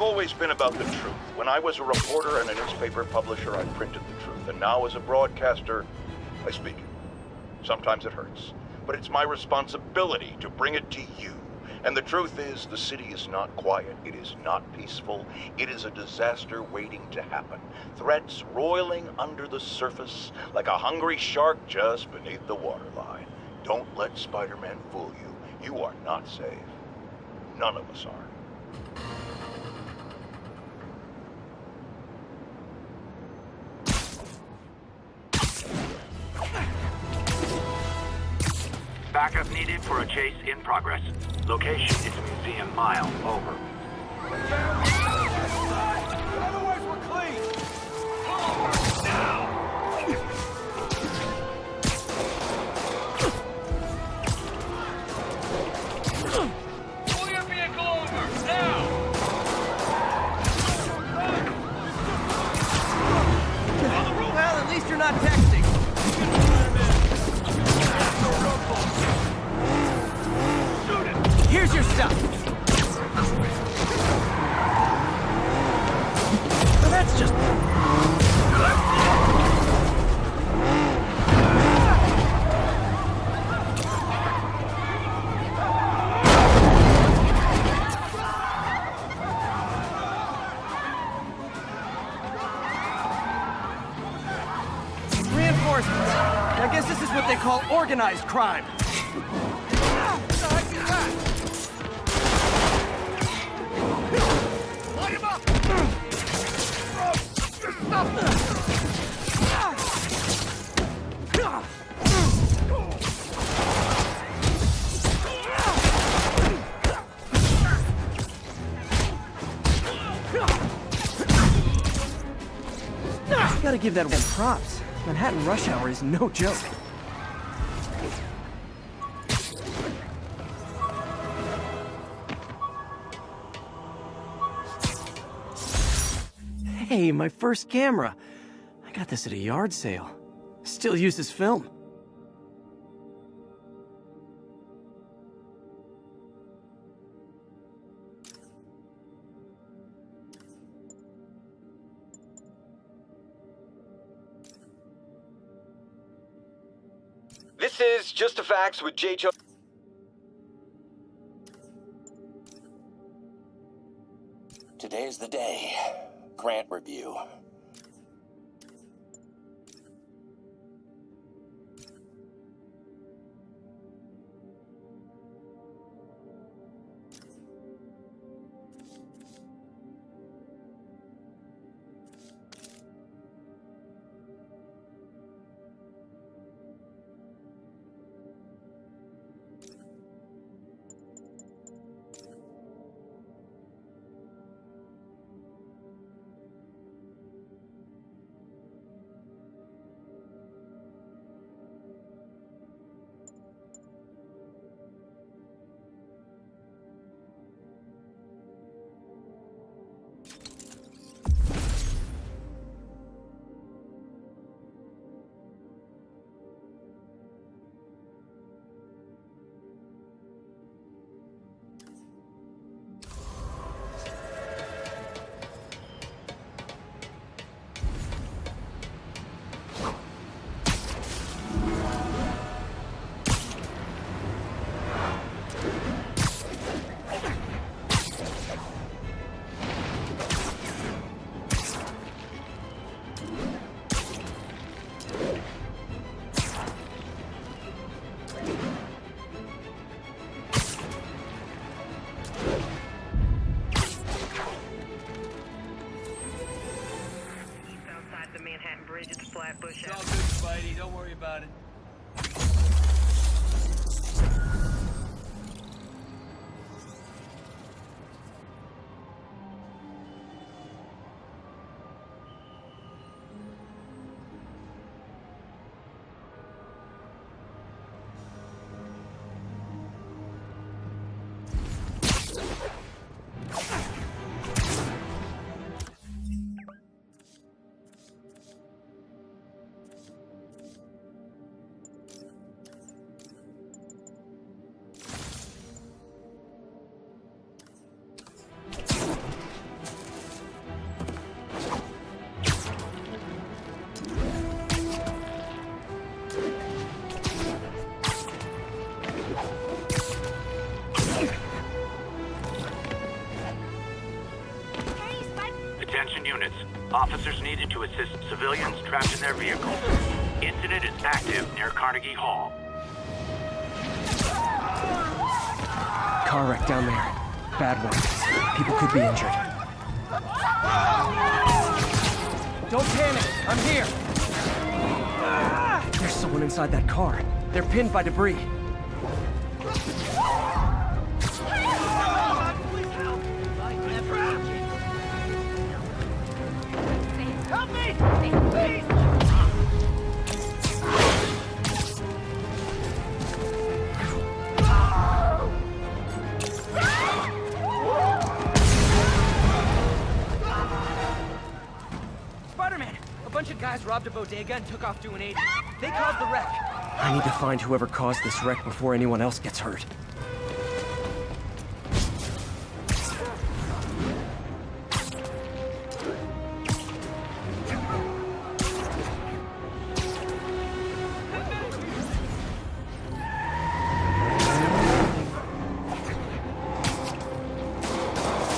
I've always been about the truth. When I was a reporter and a newspaper publisher, I printed the truth. And now as a broadcaster, I speak it. Sometimes it hurts, but it's my responsibility to bring it to you. And the truth is, the city is not quiet. It is not peaceful. It is a disaster waiting to happen. Threats roiling under the surface like a hungry shark just beneath the waterline. Don't let Spider-Man fool you. You are not safe. None of us are. Backup needed for a chase in progress. Location is Museum Mile. Over. Otherwise we're clean! Pull over! Now! Pull your vehicle over! Now! Well, at least you're not texting. Here's your stuff. Well, that's just... Reinforcements. I guess this is what they call organized crime. Gotta give that one props. Manhattan rush hour is no joke. Hey, my first camera. I got this at a yard sale. Still uses film. This is Just the Facts with J. Today's the day. Grant review. It's Flatbush. It's all good, Spidey. Don't worry about it. Officers needed to assist civilians trapped in their vehicles. Incident is active near Carnegie Hall. Car wreck down there. Bad one. People could be injured. Don't panic. I'm here. There's someone inside that car. They're pinned by debris. Help me! Please! Spider-Man! A bunch of guys robbed a bodega and took off doing 80. They caused the wreck. I need to find whoever caused this wreck before anyone else gets hurt.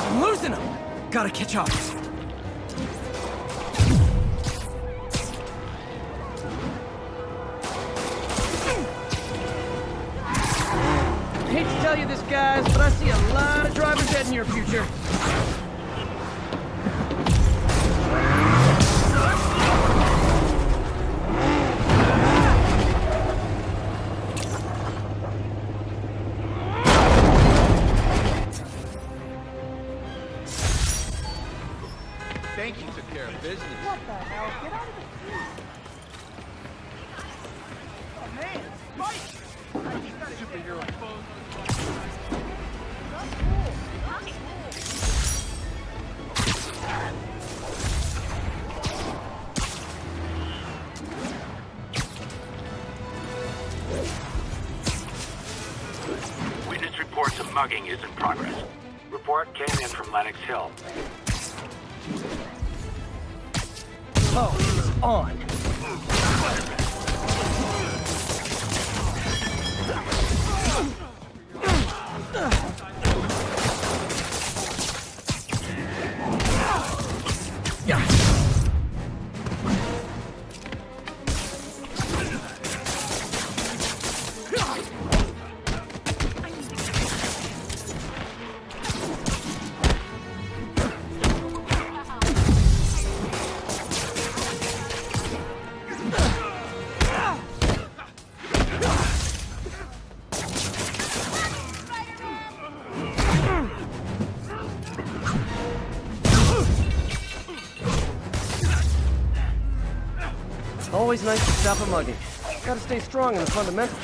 I'm losing them! Gotta catch up. Hate to tell you this, guys, but I see a lot of drivers head in your future. Thank you, took care of business. What the hell? Get out of the street! Oh man, Mike! Superhero pose. Witness reports a mugging is in progress. Report came in from Lenox Hill. Oh, it's on. Always nice to stop a mugging. Gotta stay strong in the fundamentals.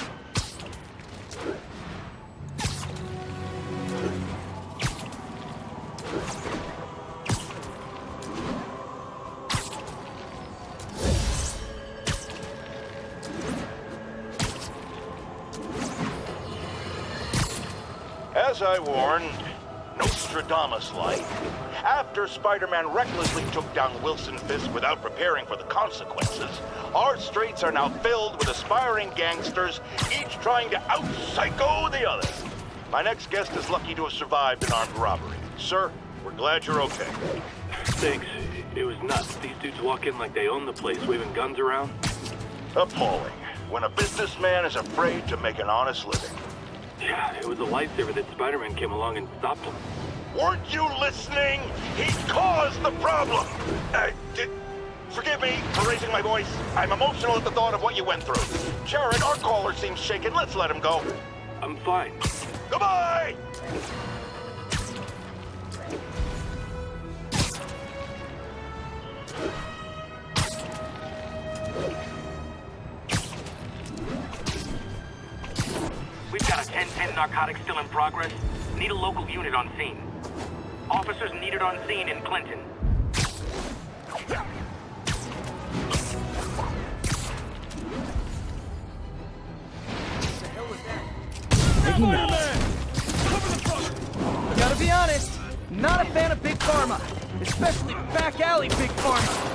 As I warned, Nostradamus-like, after Spider-Man recklessly took down Wilson Fisk without preparing for the consequences, our streets are now filled with aspiring gangsters, each trying to out-psycho the other. My next guest is lucky to have survived an armed robbery. Sir, we're glad you're okay. Thanks. It was nuts. These dudes walk in like they own the place, waving guns around. Appalling. When a businessman is afraid to make an honest living. Yeah, it was a lifesaver that Spider-Man came along and stopped him. Weren't you listening? He caused the problem! Forgive me for raising my voice. I'm emotional at the thought of what you went through. Jared, our caller seems shaken. Let's let him go. I'm fine. Goodbye! We've got a 10-10 narcotics still in progress. Need a local unit on scene. Officers needed on scene in Clinton. Gotta be honest, not a fan of Big Pharma. Especially back alley Big Pharma.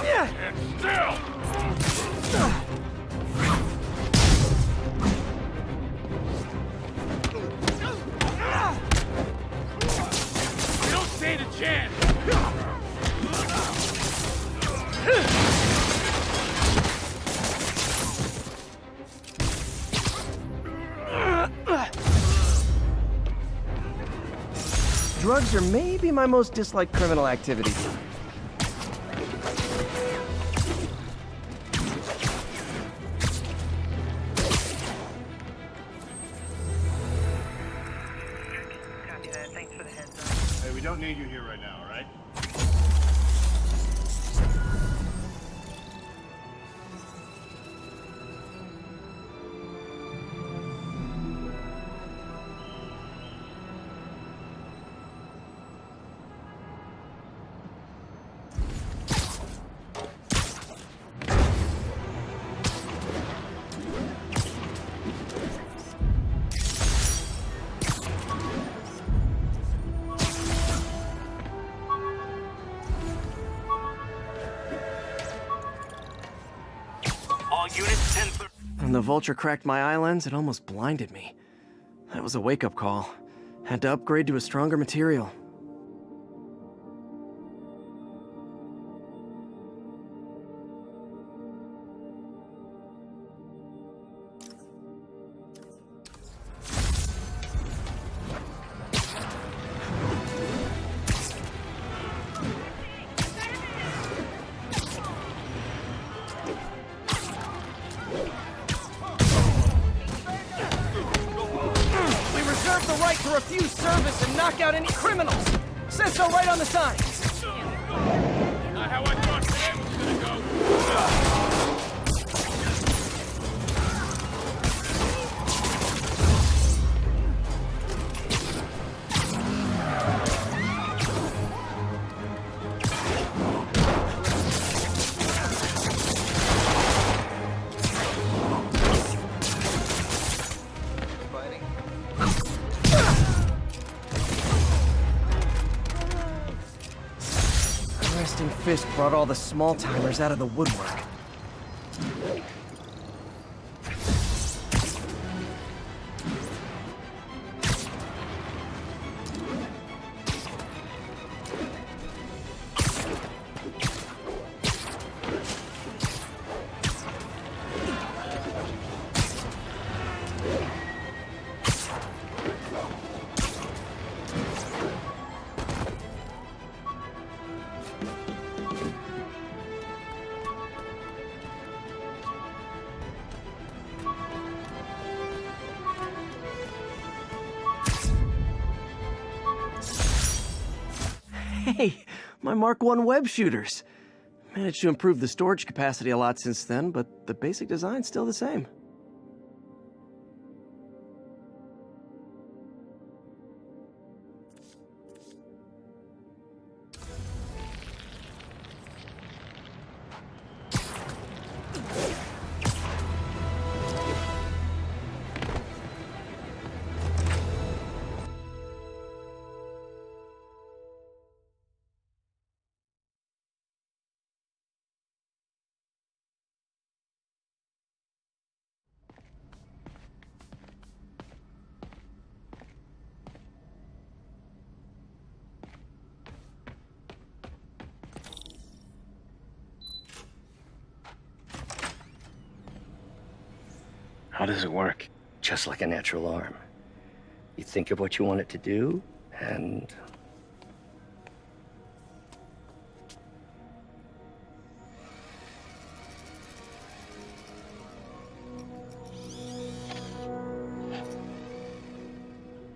Yeah. You don't stand a chance. chance! Drugs are maybe my most disliked criminal activity. Copy that. Thanks for the heads up. Hey, we don't need you here right now, all right? All units 10-30. When the vulture cracked my eye lens, it almost blinded me. That was a wake-up call. Had to upgrade to a stronger material. We reserve the right to refuse service and knock out any criminals. Says so right on the sign. Not how I thought today was gonna go. A resting fist brought all the small-timers out of the woodwork. Hey, my Mark I web shooters. Managed to improve the storage capacity a lot since then, but the basic design's still the same. How does it work? Just like a natural arm. You think of what you want it to do, and...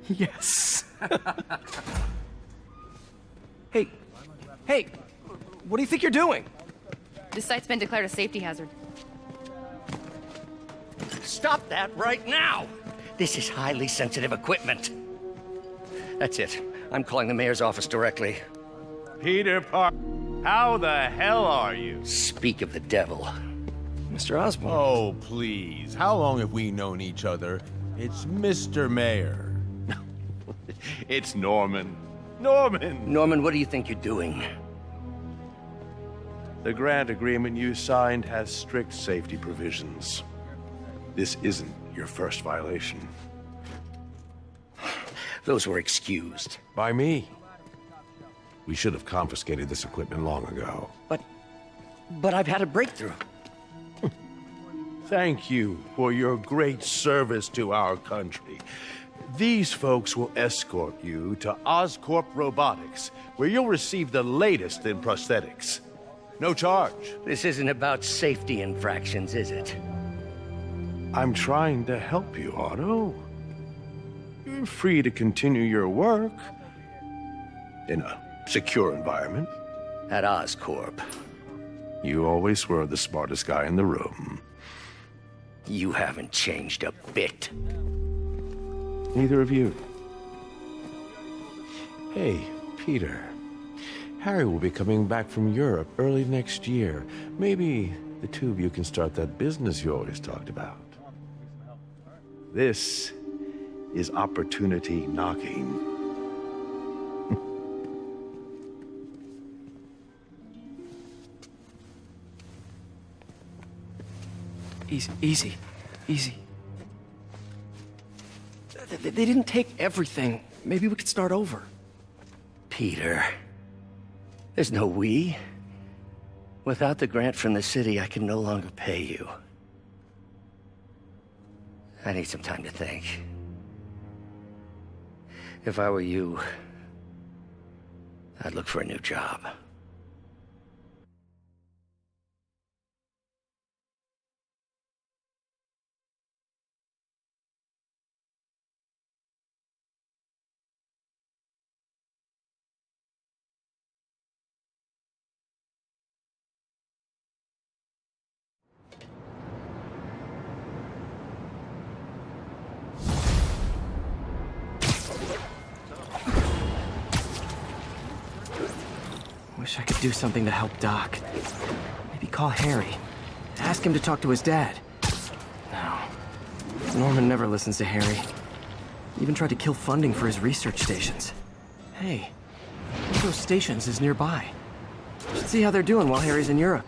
Yes. Hey, what do you think you're doing? This site's been declared a safety hazard. Stop that right now! This is highly sensitive equipment. That's it. I'm calling the mayor's office directly. Peter Park, how the hell are you? Speak of the devil. Mr. Osborne. Oh, please. How long have we known each other? It's Mr. Mayor. It's Norman. Norman! Norman, what do you think you're doing? The grant agreement you signed has strict safety provisions. This isn't your first violation. Those were excused. By me. We should have confiscated this equipment long ago. But I've had a breakthrough. Thank you for your great service to our country. These folks will escort you to Oscorp Robotics, where you'll receive the latest in prosthetics. No charge. This isn't about safety infractions, is it? I'm trying to help you, Otto. You're free to continue your work in a secure environment. At Oscorp. You always were the smartest guy in the room. You haven't changed a bit. Neither of you. Hey, Peter. Harry will be coming back from Europe early next year. Maybe the two of you can start that business you always talked about. This is opportunity knocking. Easy. They didn't take everything. Maybe we could start over. Peter. There's no we. Without the grant from the city, I can no longer pay you. I need some time to think. If I were you, I'd look for a new job. Wish I could do something to help Doc. Maybe call Harry. Ask him to talk to his dad. No. Norman never listens to Harry. He even tried to kill funding for his research stations. Hey, one of those stations is nearby. Should see how they're doing while Harry's in Europe.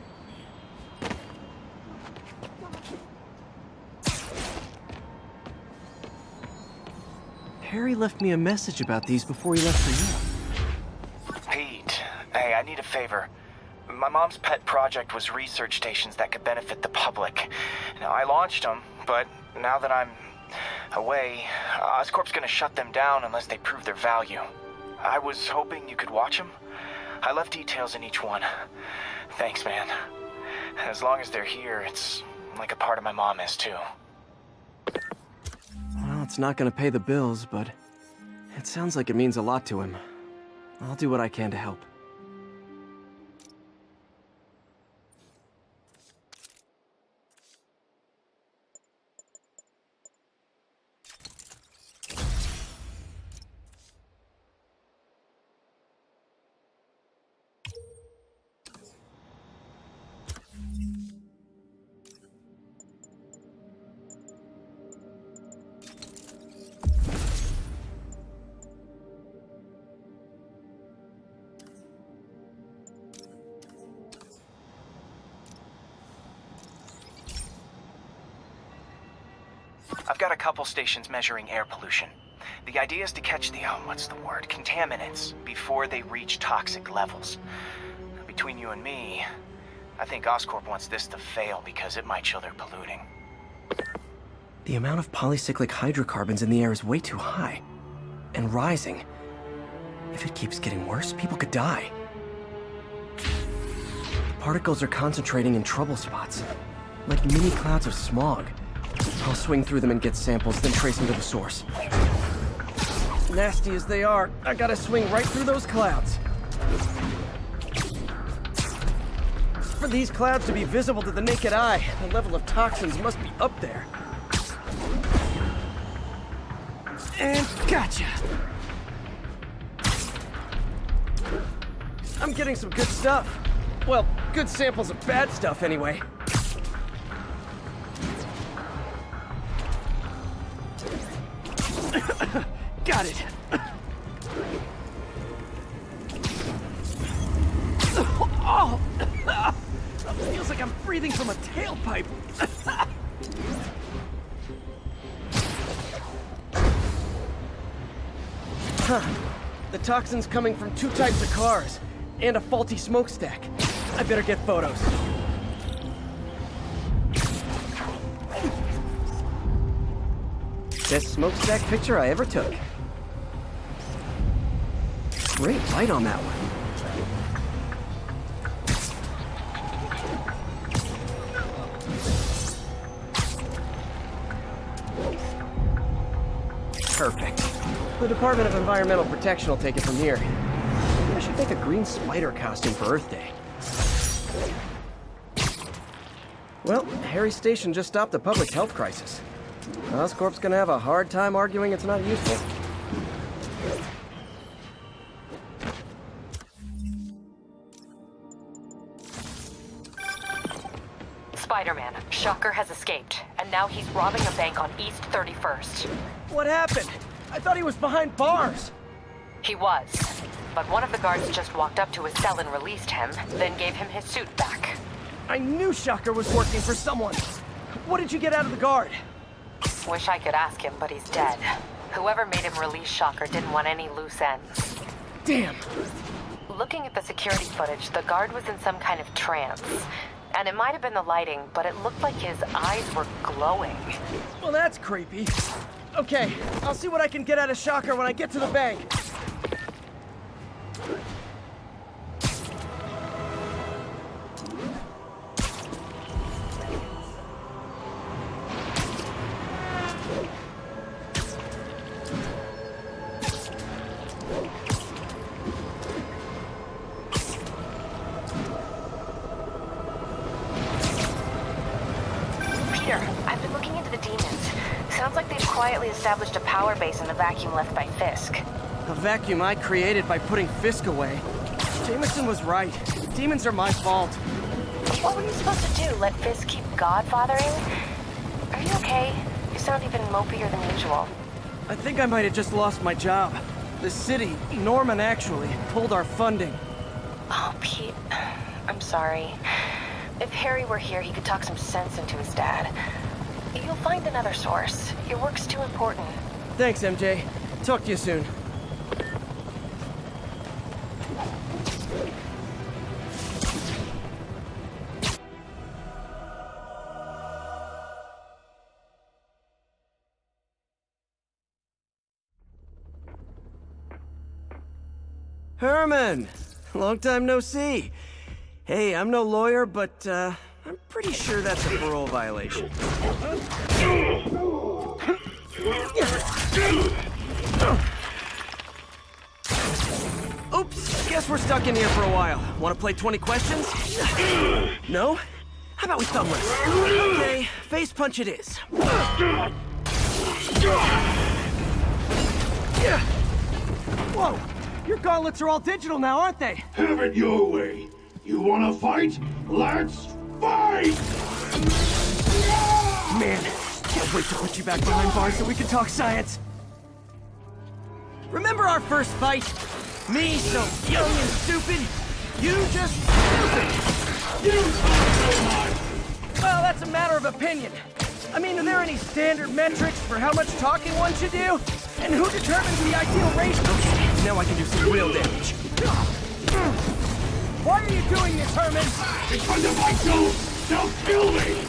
Harry left me a message about these before he left for Europe. Pete, hey, I need a favor. My mom's pet project was research stations that could benefit the public. Now, I launched them, but now that I'm away, Oscorp's gonna shut them down unless they prove their value. I was hoping you could watch them. I left details in each one. Thanks, man. As long as they're here, it's like a part of my mom is, too. Well, it's not gonna pay the bills, but it sounds like it means a lot to him. I'll do what I can to help. I've got a couple stations measuring air pollution. The idea is to catch the, contaminants before they reach toxic levels. Between you and me, I think Oscorp wants this to fail because it might show they're polluting. The amount of polycyclic hydrocarbons in the air is way too high. And rising. If it keeps getting worse, people could die. The particles are concentrating in trouble spots, like mini clouds of smog. I'll swing through them and get samples, then trace them to the source. Nasty as they are, I gotta swing right through those clouds. For these clouds to be visible to the naked eye, the level of toxins must be up there. And gotcha! I'm getting some good stuff. Well, good samples of bad stuff anyway. Got it. Oh! Feels like I'm breathing from a tailpipe. Huh. The toxin's coming from 2 types of cars, and a faulty smokestack. I better get photos. Best smokestack picture I ever took. Great light on that one. Perfect. The Department of Environmental Protection will take it from here. Maybe I should make a green spider costume for Earth Day. Well, Harry's station just stopped a public health crisis. Oscorp's gonna have a hard time arguing it's not useful. Spider-Man, Shocker has escaped, and now he's robbing a bank on East 31st. What happened? I thought he was behind bars. He was, but one of the guards just walked up to his cell and released him, then gave him his suit back. I knew Shocker was working for someone. What did you get out of the guard? Wish I could ask him, but he's dead. Whoever made him release Shocker didn't want any loose ends. Damn. Looking at the security footage, the guard was in some kind of trance. And it might have been the lighting, but it looked like his eyes were glowing. Well, that's creepy. Okay, I'll see what I can get out of Shocker when I get to the bank. I've been looking into the demons. Sounds like they've quietly established a power base in the vacuum left by Fisk. A vacuum I created by putting Fisk away. Jameson was right. Demons are my fault. What were you supposed to do? Let Fisk keep godfathering? Are you okay? You sound even mopier than usual. I think I might have just lost my job. The city, Norman actually, pulled our funding. Oh, Pete. I'm sorry. If Harry were here, he could talk some sense into his dad. You'll find another source. Your work's too important. Thanks, MJ. Talk to you soon. Herman! Long time no see. Hey, I'm no lawyer, but, I'm pretty sure that's a parole violation. Oops, guess we're stuck in here for a while. Want to play 20 questions? No? How about we thumb wrestle? Okay, face punch it is. Whoa! Your gauntlets are all digital now, aren't they? Have it your way. You wanna fight? Let's fight! Man, can't wait to put you back behind bars so we can talk science. Remember our first fight? Me so young and stupid, you just stupid. You talk so much! Well, that's a matter of opinion. I mean, are there any standard metrics for how much talking one should do? And who determines the ideal ratio? Okay, now I can do some real damage. Why are you doing this, Herman? Because if I don't, they'll kill me!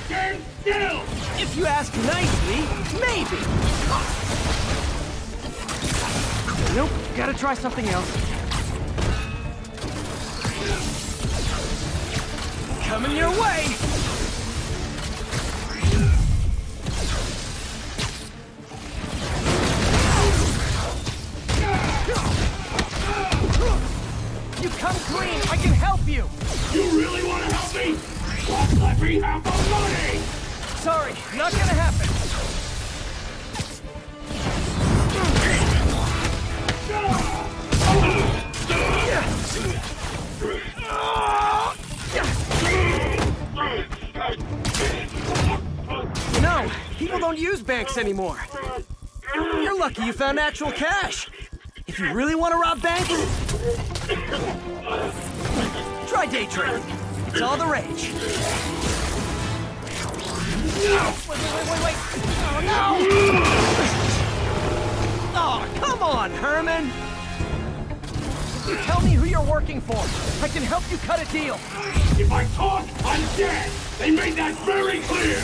Stand still! If you ask nicely, maybe. Nope, gotta try something else. Coming your way! You come clean, I can help you! You really want to help me? Well, let me have the money! Sorry, not gonna happen. No, people don't use banks anymore. You're lucky you found actual cash. If you really want to rob banks, try day trading. It's all the rage. Wait. Oh, no! Oh, come on, Herman! Tell me who you're working for. I can help you cut a deal. If I talk, I'm dead! They made that very clear!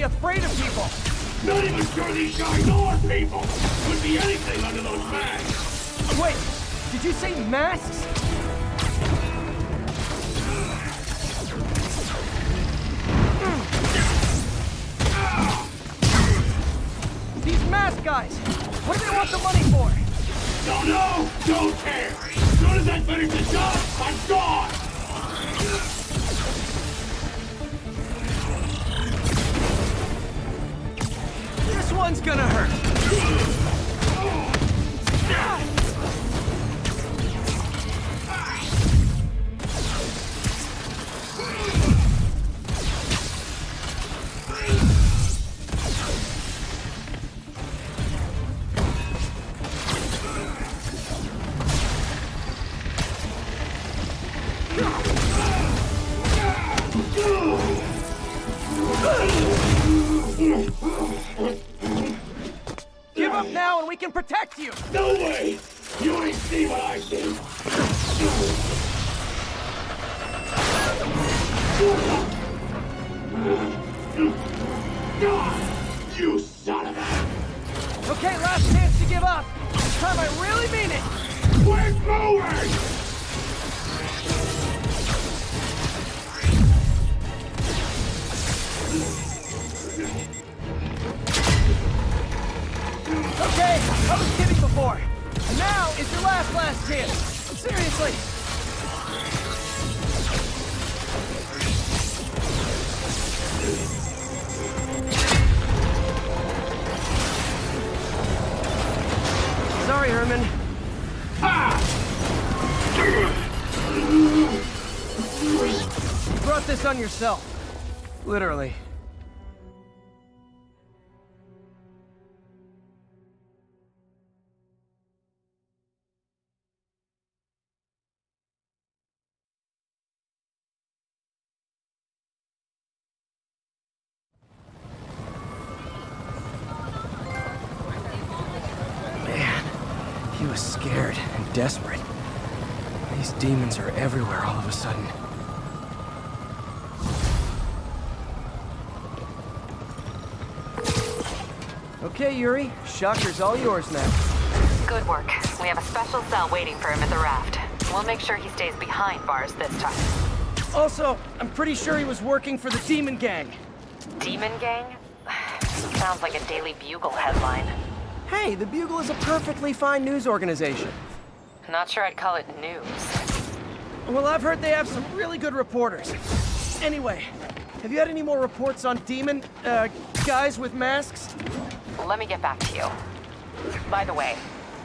Afraid of people! Not even sure these guys are people! Could be anything under those masks! Wait, did you say masks? These mask guys! What do they want the money for? Don't know! Don't care! As soon as I finish the job, I'm gone! This one's gonna hurt. Give up now and we can protect you! No way! You ain't see what I see! You son of a... Okay, last chance to give up. This time I really mean it! We're moving! Okay, I was kidding before. Now is your last chance. Seriously. Sorry, Herman. You brought this on yourself. Literally. He was scared and desperate. These demons are everywhere all of a sudden. Okay, Yuri. Shocker's all yours now. Good work. We have a special cell waiting for him at the raft. We'll make sure he stays behind bars this time. Also, I'm pretty sure he was working for the Demon Gang. Demon Gang? Sounds like a Daily Bugle headline. Hey, the Bugle is a perfectly fine news organization. Not sure I'd call it news. Well, I've heard they have some really good reporters. Anyway, have you had any more reports on demon, guys with masks? Let me get back to you. By the way,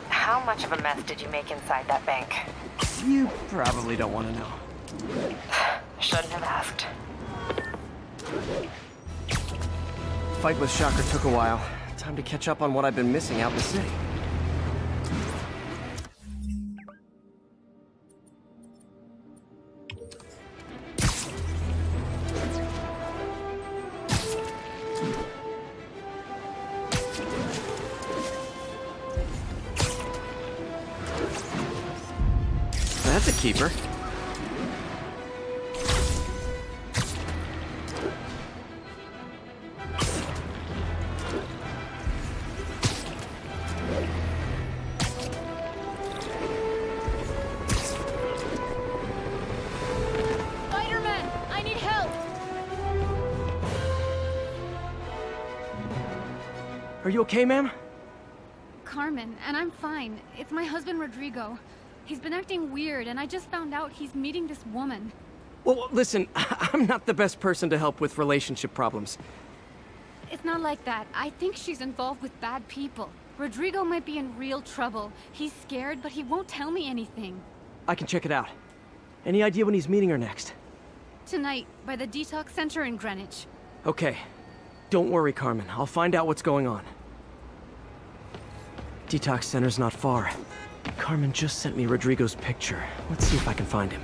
how much of a mess did you make inside that bank? You probably don't want to know. Shouldn't have asked. Fight with Shocker took a while. Time to catch up on what I've been missing out in the city. That's a keeper. Spider-Man, I need help! Are you okay, ma'am? Carmen, and I'm fine. It's my husband, Rodrigo. He's been acting weird, and I just found out he's meeting this woman. Well, listen, I'm not the best person to help with relationship problems. It's not like that. I think she's involved with bad people. Rodrigo might be in real trouble. He's scared, but he won't tell me anything. I can check it out. Any idea when he's meeting her next? Tonight, by the detox center in Greenwich. Okay. Don't worry, Carmen. I'll find out what's going on. Detox center's not far. Carmen just sent me Rodrigo's picture. Let's see if I can find him.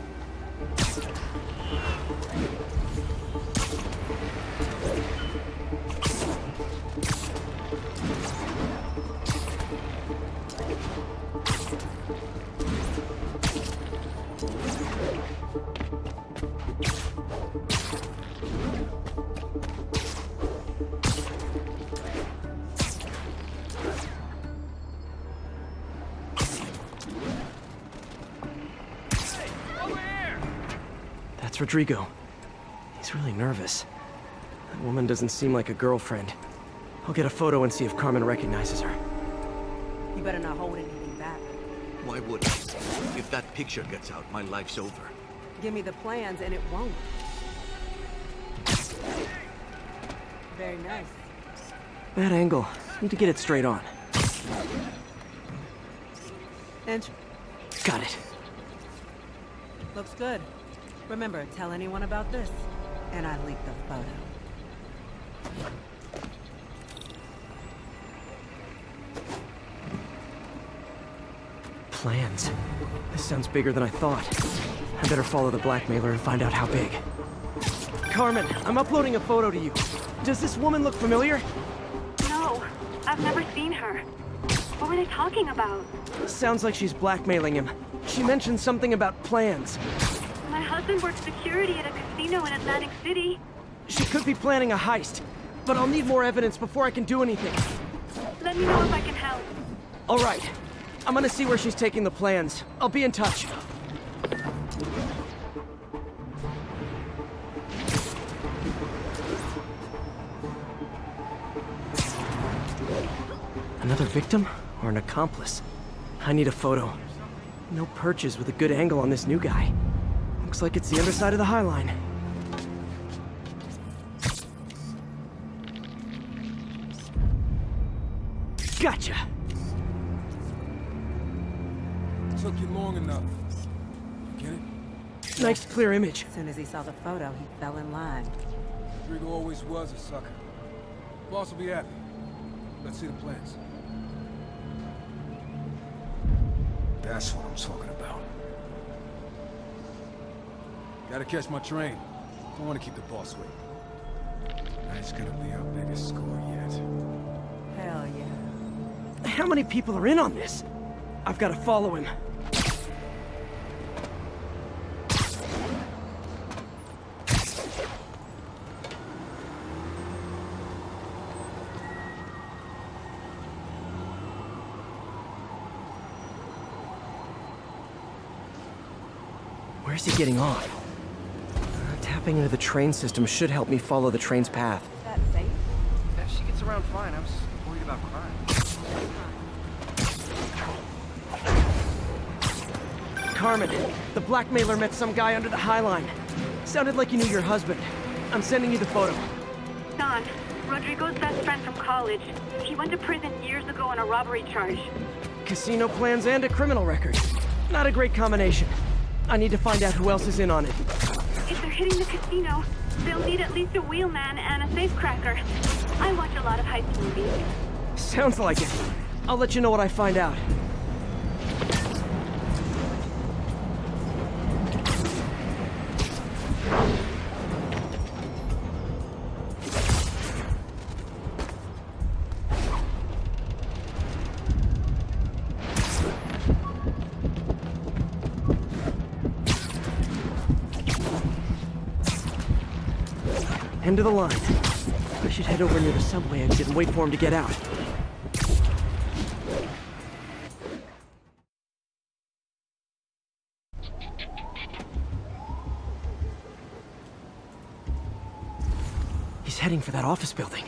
That's Rodrigo. He's really nervous. That woman doesn't seem like a girlfriend. I'll get a photo and see if Carmen recognizes her. You better not hold anything back. Why would I? If that picture gets out, my life's over. Give me the plans and it won't. Very nice. Bad angle. Need to get it straight on. And Got it. looks good. Remember, tell anyone about this, and I leak the photo. Plans. This sounds bigger than I thought. I better follow the blackmailer and find out how big. Carmen, I'm uploading a photo to you. Does this woman look familiar? No, I've never seen her. What were they talking about? Sounds like she's blackmailing him. She mentioned something about plans. My husband works security at a casino in Atlantic City. She could be planning a heist, but I'll need more evidence before I can do anything. Let me know if I can help. All right. I'm gonna see where she's taking the plans. I'll be in touch. Another victim or an accomplice? I need a photo. No perches with a good angle on this new guy. Looks like it's the underside of the High Line. Gotcha! Took you long enough. Get it? Nice clear image. As soon as he saw the photo, he fell in line. Rodrigo always was a sucker. Boss will be happy. Let's see the plans. That's what I'm talking about. Gotta catch my train. Don't want to keep the boss waiting. That's gonna be our biggest score yet. Hell yeah. How many people are in on this? I've got to follow him. Where's he getting off? Tapping into the train system should help me follow the train's path. Is that safe? Yeah, she gets around fine. I was worried about crime. Carmen, the blackmailer met some guy under the High Line. Sounded like you knew your husband. I'm sending you the photo. Don, Rodrigo's best friend from college. He went to prison years ago on a robbery charge. Casino plans and a criminal record. Not a great combination. I need to find out who else is in on it. If they're hitting the casino, they'll need at least a wheelman and a safecracker. I watch a lot of heist movies. Sounds like it. I'll let you know what I find out. End of the line. I should head over near the subway exit and wait for him to get out. He's heading for that office building.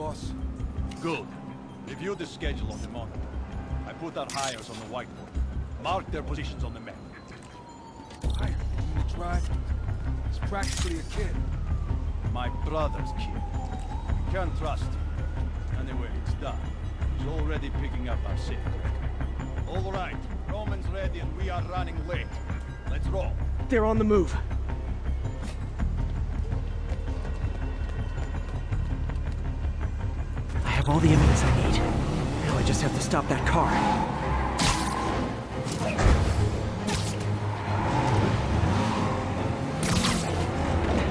boss. Good. Review the schedule on the monitor. I put our hires on the whiteboard. Mark their positions on the map. Hire him to drive. He's practically a kid. My brother's kid. You can't trust him. Anyway, it's done. He's already picking up our shift. All right, Roman's ready and we are running late. Let's roll. They're on the move. I have all the evidence I need. Now I just have to stop that car.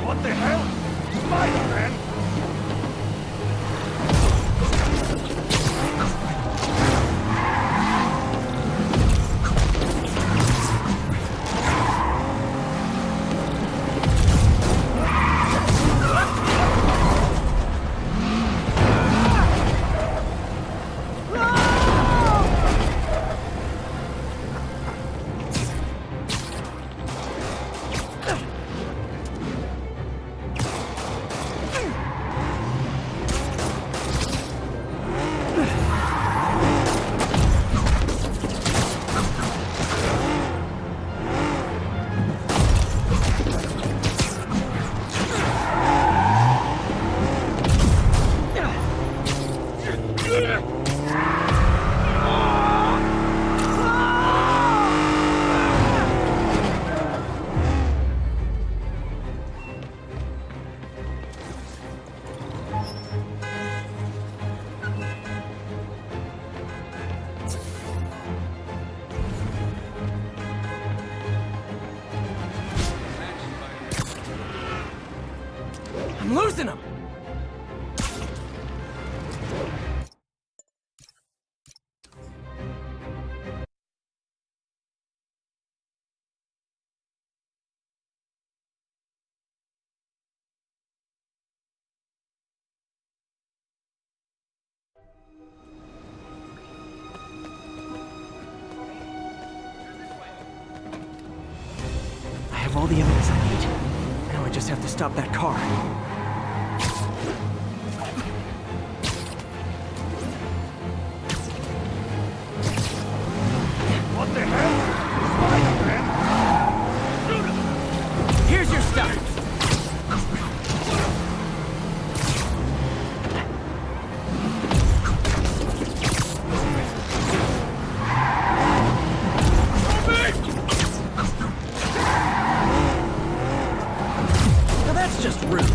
What the hell? Spider-Man! I'm losing them! I have all the evidence I need. Now I just have to stop that car. What the hell? Spider-Man! Shoot him! Here's your stuff! Now that's just rude.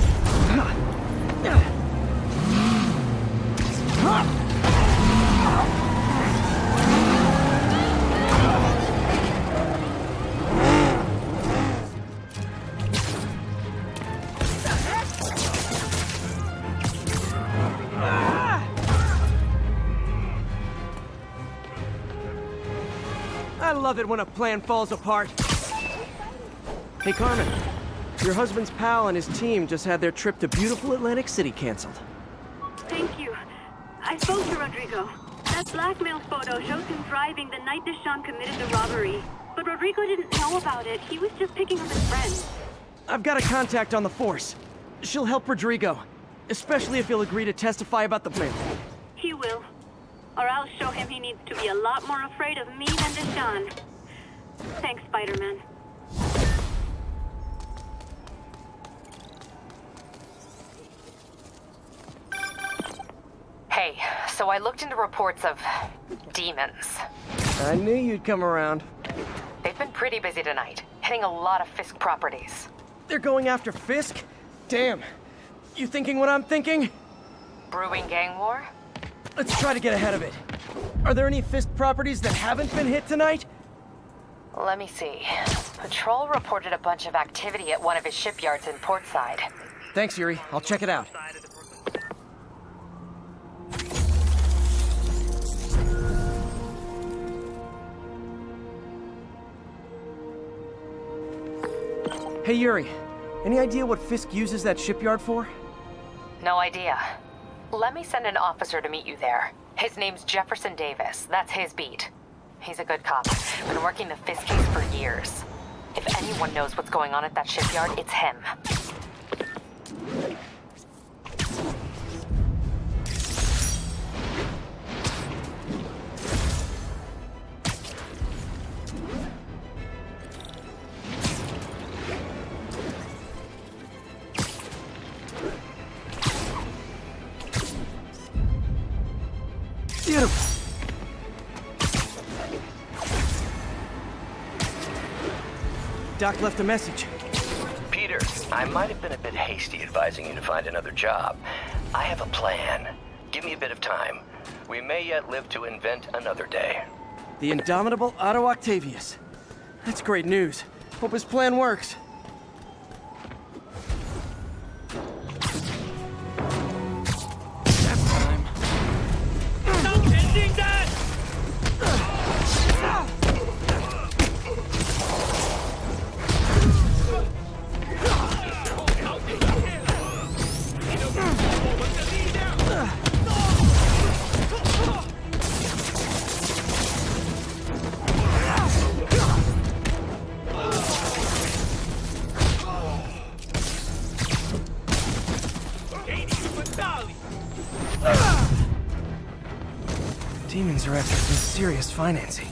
I love it when a plan falls apart. Hey, Carmen. Your husband's pal and his team just had their trip to beautiful Atlantic City canceled. Thank you. I spoke to Rodrigo. That blackmail photo shows him driving the night Deshawn committed the robbery. But Rodrigo didn't know about it. He was just picking up his friends. I've got a contact on the force. She'll help Rodrigo, especially if he'll agree to testify about the plan. He will. Or I'll show him he needs to be a lot more afraid of me than Deshawn. Thanks, Spider-Man. Hey, so I looked into reports of demons. I knew you'd come around. They've been pretty busy tonight, hitting a lot of Fisk properties. They're going after Fisk? Damn. You thinking what I'm thinking? Brewing gang war? Let's try to get ahead of it. Are there any Fisk properties that haven't been hit tonight? Let me see. Patrol reported a bunch of activity at one of his shipyards in Portside. Thanks, Yuri. I'll check it out. Hey, Yuri. Any idea what Fisk uses that shipyard for? No idea. Let me send an officer to meet you there. His name's Jefferson Davis. That's his beat. He's a good cop. Been working the Fisk case for years. If anyone knows what's going on at that shipyard, it's him. Beautiful. Doc left a message. Peter, I might have been a bit hasty advising you to find another job. I have a plan. Give me a bit of time. We may yet live to invent another day. The indomitable Otto Octavius. That's great news. Hope his plan works. That's time. Demons are after some serious financing.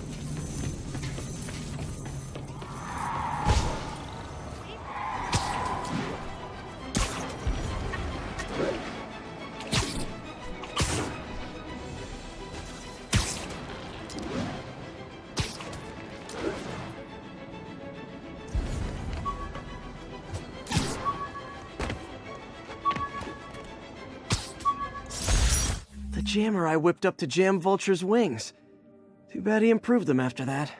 Jammer I whipped up to jam Vulture's wings. Too bad he improved them after that.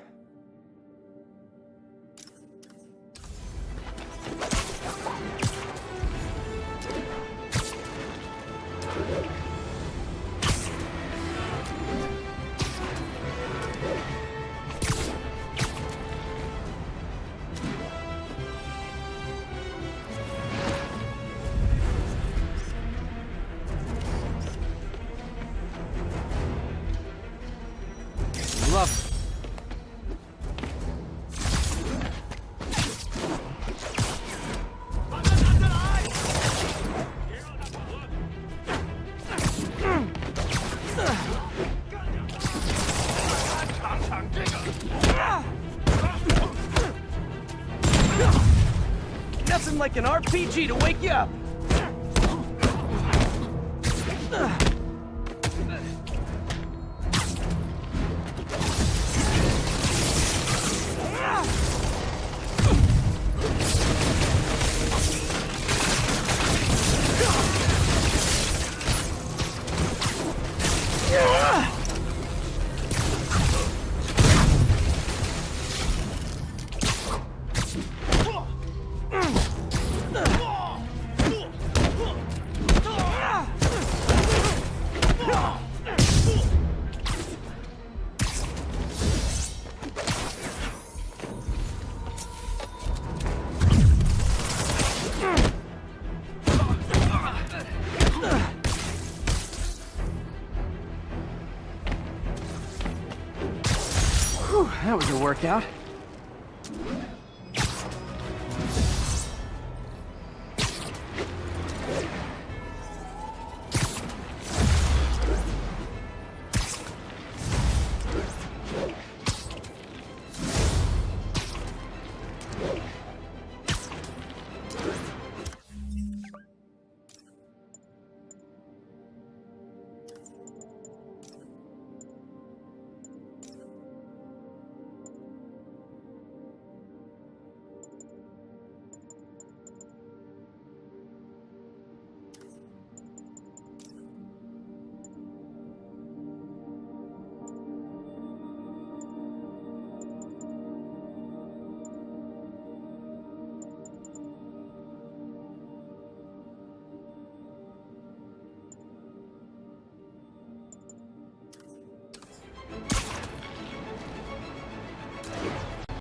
Love. Nothing like an RPG to wake you up. That was a workout.